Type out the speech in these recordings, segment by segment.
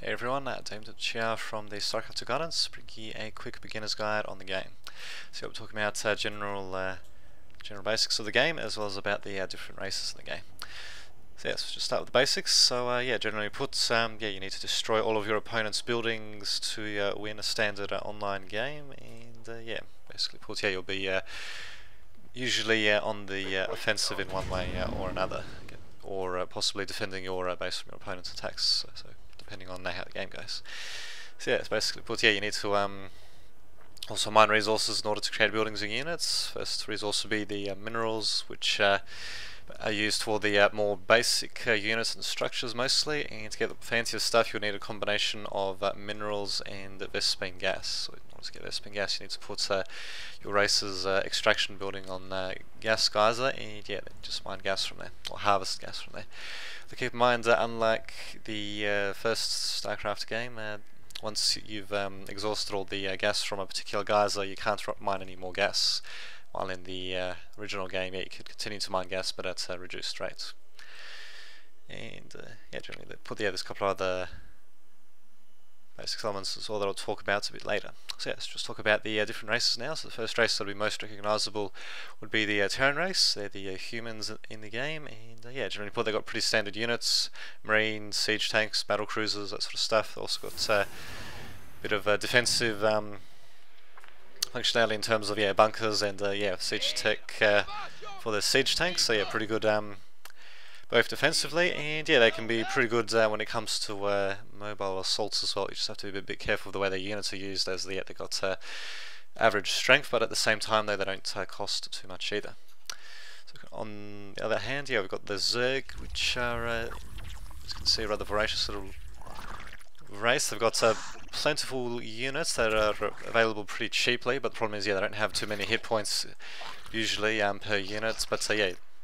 Hey everyone, David here from the StarCraft Guidance, bringing a quick beginner's guide on the game. So we're talking about general basics of the game, as well as about the different races in the game. So yes, just start with the basics. So generally put, you need to destroy all of your opponent's buildings to win a standard online game, and basically put, you'll be usually on the offensive in one way or another, or possibly defending your base from your opponent's attacks. So depending on how the game goes. So yeah, it's basically put, you need to also mine resources in order to create buildings and units. First resource would be the minerals, which are used for the more basic units and structures mostly, and to get the fancier stuff you'll need a combination of minerals and Vespene gas. So in order to get Vespene gas you need to put your race's extraction building on gas geyser, and then just mine gas from there, or harvest gas from there. To keep in mind, unlike the first StarCraft game, once you've exhausted all the gas from a particular geyser, you can't mine any more gas. While in the original game, you could continue to mine gas, but at a reduced rate. And generally, there's a couple of other basic elements as well that I'll talk about a bit later. So let's just talk about the different races now. So the first race that will be most recognisable would be the Terran race. They're the humans in the game, and generally they've got pretty standard units: marines, siege tanks, battle cruisers, that sort of stuff. They've also got a bit of defensive functionality in terms of bunkers and siege tech for the siege tanks. So pretty good both defensively, and they can be pretty good when it comes to mobile assaults as well. You just have to be a bit careful of the way their units are used, as they've got average strength, but at the same time they don't cost too much either. So on the other hand, we've got the Zerg, which are, as you can see, rather voracious little race. They've got plentiful units that are available pretty cheaply, but the problem is they don't have too many hit points usually per unit, but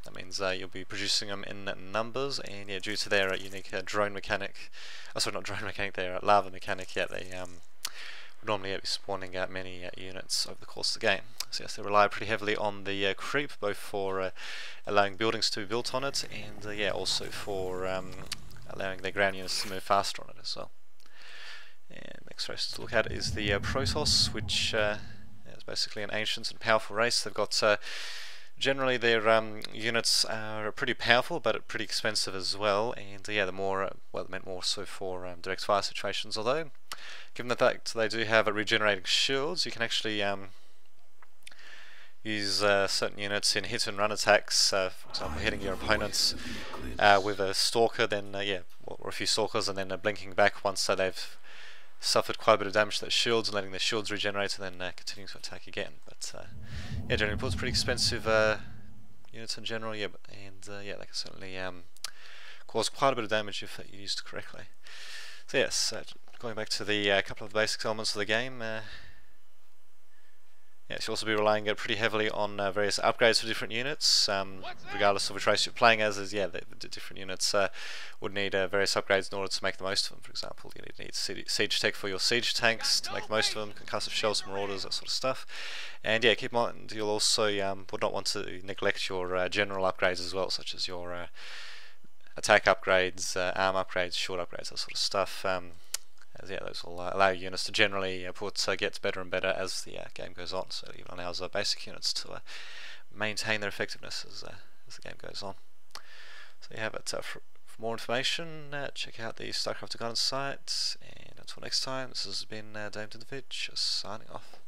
that means you'll be producing them in numbers, and due to their unique drone mechanic, sorry, not drone mechanic, their lava mechanic, they would normally be spawning out many units over the course of the game. So yes, they rely pretty heavily on the creep, both for allowing buildings to be built on it, and also for allowing their ground units to move faster on it as well. And next race to look at is the Protoss, which is basically an ancient and powerful race. They've got generally their units are pretty powerful, but pretty expensive as well. And they're more they're meant more so for direct fire situations. Although, given the fact they do have regenerating shields, you can actually use certain units in hit and run attacks. For example, hitting your opponents with a stalker, then or a few stalkers, and then blinking back once they've suffered quite a bit of damage to their shields, and letting their shields regenerate, and then continuing to attack again. But generally it's pretty expensive units in general, and they can certainly cause quite a bit of damage if used correctly. So yes, going back to the couple of basic elements of the game, you'll also be relying pretty heavily on various upgrades for different units, regardless of which race you're playing as. The different units would need various upgrades in order to make the most of them. For example, you need siege tech for your siege tanks to make the most of them, concussive shells, marauders, that sort of stuff. And keep in mind, you'll also would not want to neglect your general upgrades as well, such as your attack upgrades, arm upgrades, shield upgrades, that sort of stuff. Those will allow units to generally get better and better as the game goes on, so it even allows basic units to maintain their effectiveness as the game goes on. So you have it. For more information, check out the StarCraft Guidance site, and until next time, this has been David, just signing off.